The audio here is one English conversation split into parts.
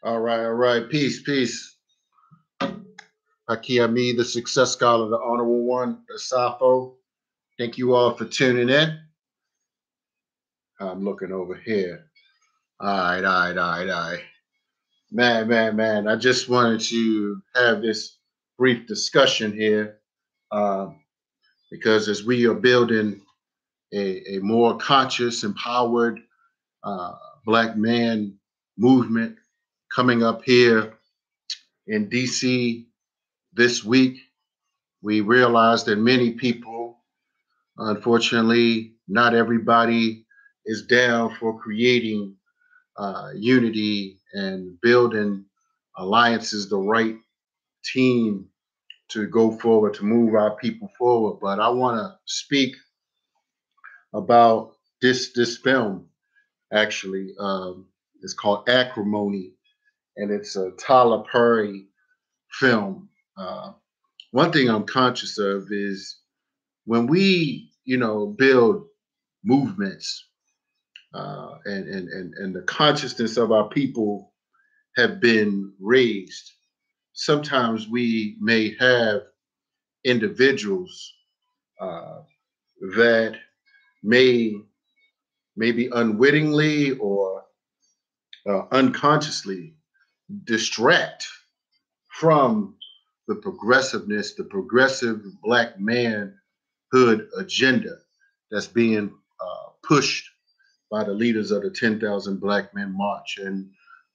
All right, all right. Peace, peace. Hakiyami, the success scholar, the honorable one, the Safo. Thank you all for tuning in. I'm looking over here. All right, all right, all right, all right. Man. I just wanted to have this brief discussion here uh, because as we are building a more conscious, empowered uh, Black man movement coming up here in DC this week, we realized that many people, unfortunately, not everybody is down for creating unity and building alliances, the right team to go forward, to move our people forward. But I want to speak about this film. Actually, it's called Acrimony, and it's a Tyler Perry film. One thing I'm conscious of is when we, build movements and the consciousness of our people have been raised. Sometimes we may have individuals uh, that may maybe unwittingly or unconsciously distract from the progressiveness, the progressive Black manhood agenda that's being pushed by the leaders of the 10,000 Black Men March. And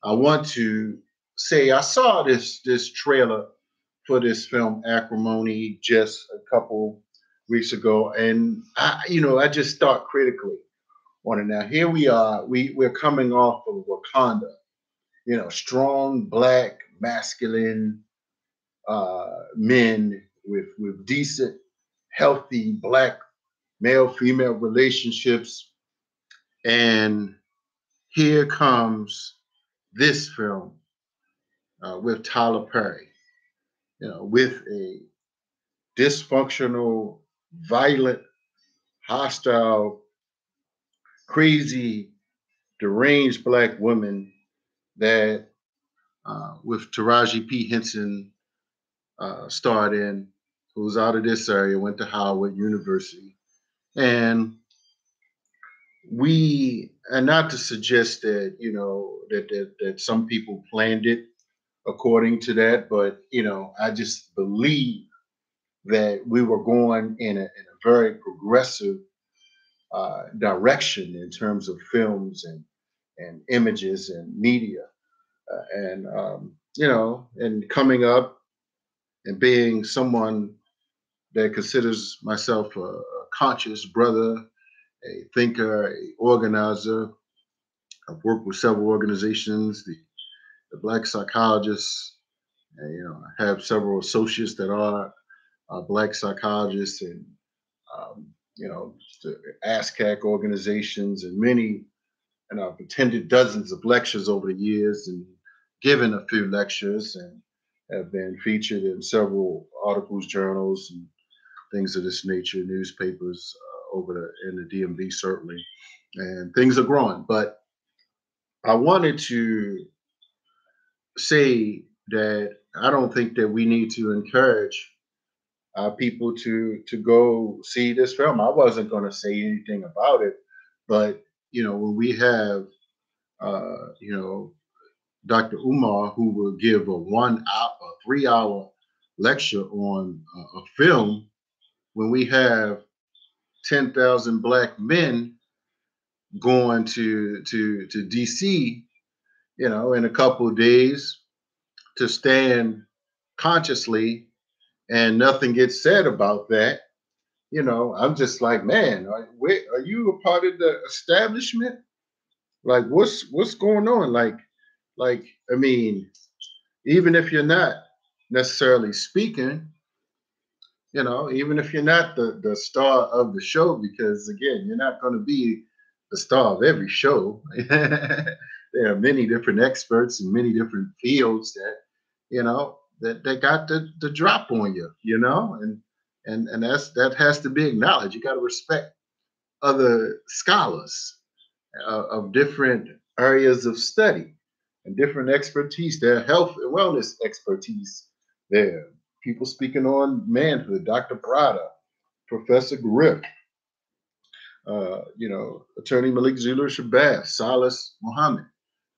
I want to say I saw this trailer for this film Acrimony just a couple weeks ago, and I just thought critically on it. Now here we are, we're coming off of Wakanda, strong Black masculine men with decent, healthy Black male female relationships, and here comes this film with Tyler Perry, with a dysfunctional, violent, hostile, crazy, deranged Black woman that, with Taraji P. Henson starred in, who's out of this area, went to Howard University. And and not to suggest that, that some people planned it according to that, but, I just believe that we were going in a very progressive direction in terms of films and images and media. And coming up and being someone that considers myself a conscious brother, a thinker, a organizer. I've worked with several organizations, the Black Psychologists. And, I have several associates that are Black psychologists, and the ASCAC organizations, and many, and I've attended dozens of lectures over the years and given a few lectures and have been featured in several articles, journals, and things of this nature, newspapers in the DMV certainly, and things are growing. But I wanted to say that I don't think that we need to encourage people to go see this film. I wasn't going to say anything about it, but when we have Dr. Umar, who will give a 3 hour lecture on a film, when we have 10,000 Black men going to DC, in a couple of days to stand consciously, and nothing gets said about that. I'm just like, man, are you a part of the establishment? Like, what's going on? Like, I mean, even if you're not necessarily speaking, even if you're not the star of the show, because again, you're not going to be the star of every show. There are many different experts in many different fields that, that got the drop on you, and that has to be acknowledged. You got to respect other scholars of different areas of study. and different expertise. Their health and wellness expertise there. People speaking on manhood, Dr. Prada, Professor Griff, Attorney Malik Zulu Shabazz, Salas Muhammad,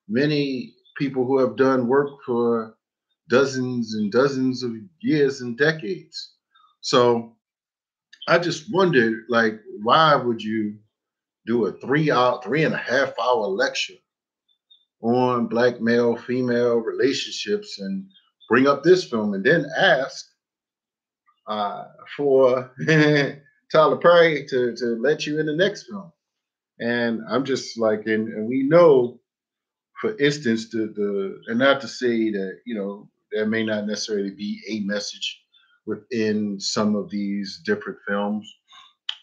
many people who have done work for dozens and dozens of years and decades. So I just wondered, like, why would you do a 3 hour, 3.5 hour lecture on black male female relationships and bring up this film and then ask uh, for Tyler Perry to let you in the next film? And I'm just like, and we know, for instance, and not to say that, there may not necessarily be a message within some of these different films.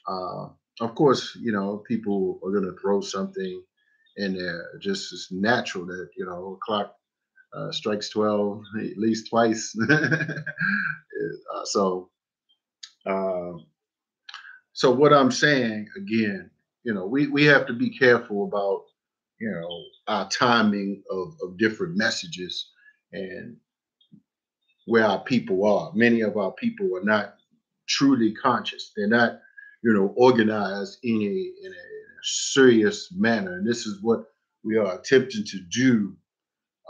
Uh, of course, people are going to throw something in there. Just as natural that, clock strikes 12 at least twice. So, uh, so what I'm saying again, we have to be careful about, our timing of different messages and where our people are. Many of our people are not truly conscious. They're not, organized in a serious manner. And this is what we are attempting to do.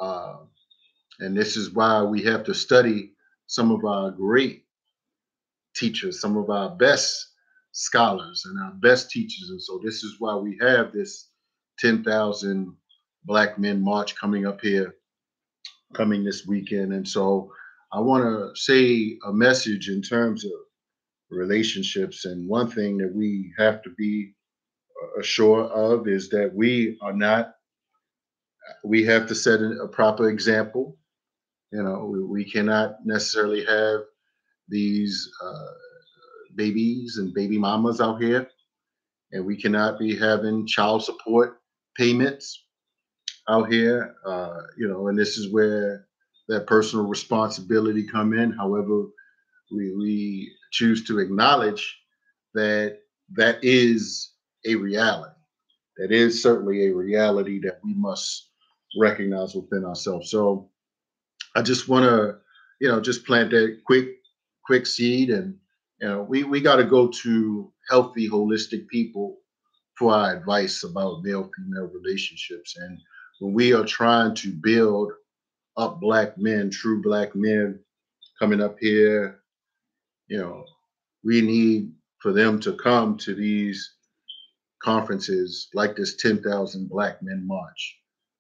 Uh, and this is why we have to study some of our great teachers, some of our best scholars and our best teachers. And so this is why we have this 10,000 Black Men March coming up here, coming this weekend. And so I want to say a message in terms of relationships. And one thing that we have to be sure of is that we have to set a proper example. We cannot necessarily have these babies and baby mamas out here, and we cannot be having child support payments out here. And this is where that personal responsibility come in. However, we choose to acknowledge that that is a reality. That is certainly a reality that we must recognize within ourselves. So I just want to, just plant that quick seed, and we got to go to healthy, holistic people for our advice about male-female relationships. And when we are trying to build up Black men, true Black men coming up here, you know, we need for them to come to these conferences like this 10,000 Black Men March.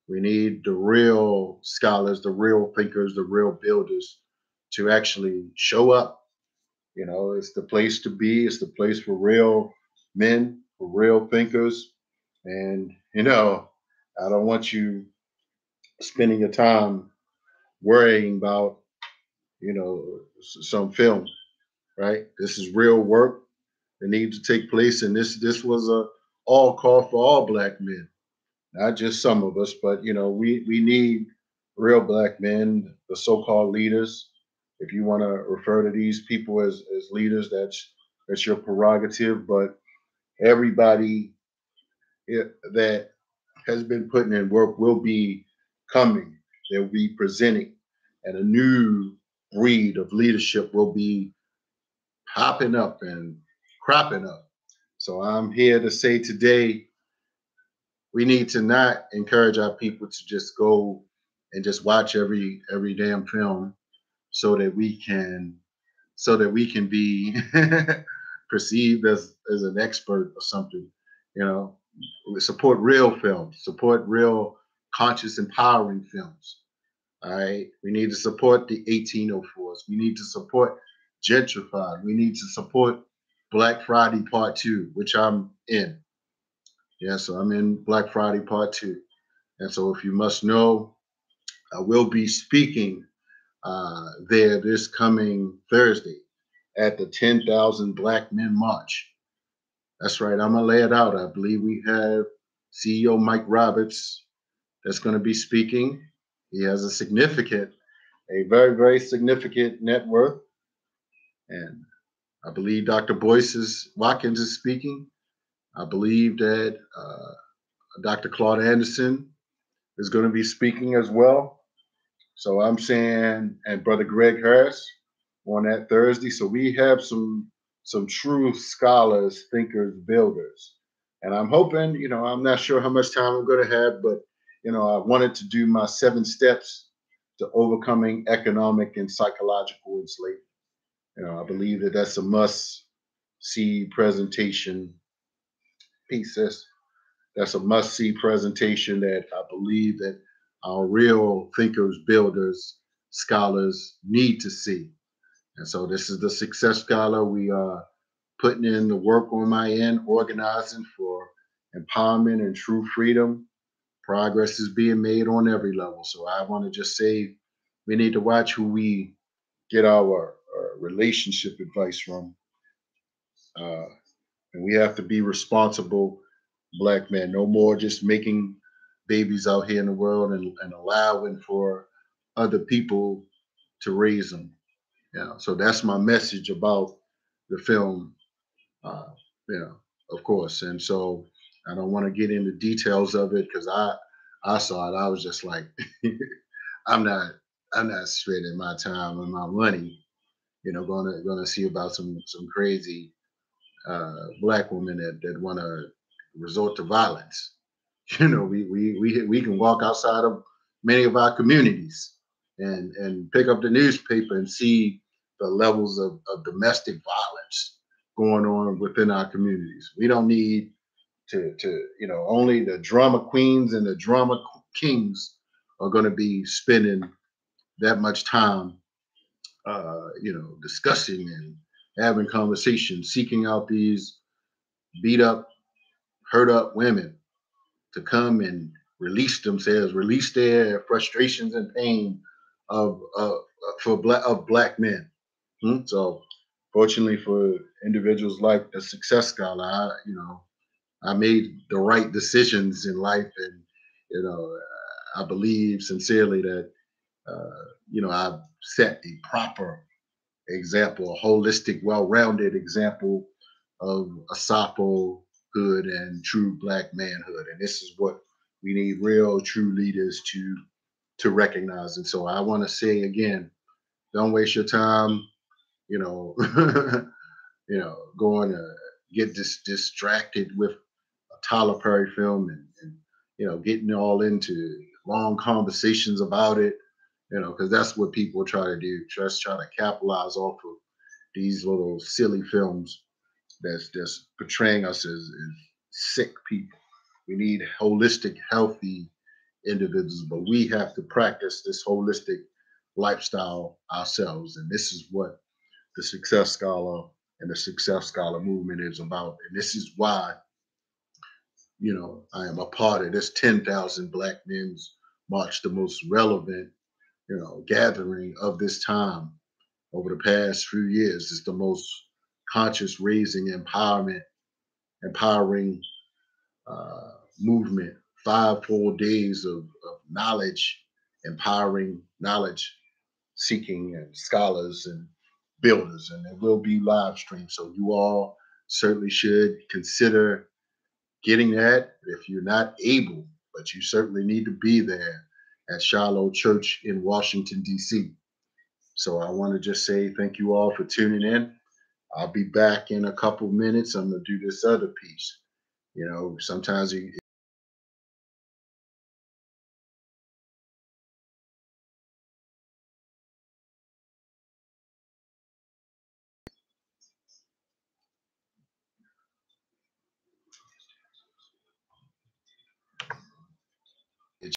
We need the real scholars, the real thinkers, the real builders to actually show up. It's the place to be. It's the place for real men, for real thinkers. And, I don't want you spending your time worrying about, some film, right? This is real work that needs to take place. And this was a all call for all Black men, not just some of us, but we need real Black men, the so-called leaders. If you want to refer to these people as leaders, that's your prerogative. But everybody that has been putting in work will be coming. They'll be presenting, and a new breed of leadership will be popping up and cropping up. So I'm here to say today, we need to not encourage our people to just go and just watch every damn film so that we can be perceived as an expert or something. You know, we support real films, support real conscious, empowering films. All right, we need to support the 1804s. We need to support Gentrified. We need to support Black Friday Part Two, which I'm in. Yeah, so I'm in Black Friday Part Two. And so, if you must know, I will be speaking there this coming Thursday at the 10,000 Black Men March. That's right, I'm going to lay it out. I believe we have CEO Mike Roberts that's going to be speaking. He has a very, very significant net worth. And I believe Dr. Watkins is speaking. I believe that Dr. Claude Anderson is going to be speaking as well. So I'm saying, and Brother Greg Harris on that Thursday. So we have some true scholars, thinkers, builders. And I'm hoping, I'm not sure how much time I'm going to have, but I wanted to do my 7 steps to overcoming economic and psychological enslavement. I believe that that's a must see presentation piece. That's a must see presentation that I believe that our real thinkers, builders, scholars need to see. And so this is the Success Scholar. We are putting in the work on my end, organizing for empowerment and true freedom. Progress is being made on every level. So I want to just say we need to watch who we get our relationship advice from. Uh, and we have to be responsible black men. No more just making babies out here in the world and allowing for other people to raise them. So that's my message about the film. Uh, you know, of course. And so I don't want to get into details of it because I saw it. I was just like, I'm not I'm not spending my time and my money, gonna see about some crazy black women that want to resort to violence. We can walk outside of many of our communities and pick up the newspaper and see the levels of domestic violence going on within our communities. We don't need to only the drama queens and the drama kings are going to be spending that much time discussing and having conversations, seeking out these beat up, hurt up women to come and release themselves, release their frustrations and pain of black men. So, fortunately for individuals like the Success Scholar, I made the right decisions in life, and you know, I believe sincerely that I've set a proper example, a holistic, well-rounded example of a Sappho hood and true black manhood. And this is what we need real, true leaders to recognize. And so I want to say again, don't waste your time, you know, going to get distracted with a Tyler Perry film and getting all into long conversations about it, because that's what people try to do, just try to capitalize off of these little silly films that's portraying us as sick people. We need holistic, healthy individuals, but we have to practice this holistic lifestyle ourselves. And this is what the Success Scholar and the Success Scholar movement is about. And this is why, I am a part of this 10,000 Black Men's March, the most relevant, gathering of this time over the past few years. It's the most conscious raising empowering movement, 5 full days of knowledge, empowering knowledge seeking and scholars and builders. And it will be live streamed. So you all certainly should consider getting that if you're not able, but you certainly need to be there at Shiloh Church in Washington, D.C. So I want to just say thank you all for tuning in. I'll be back in a couple minutes. I'm going to do this other piece. Sometimes it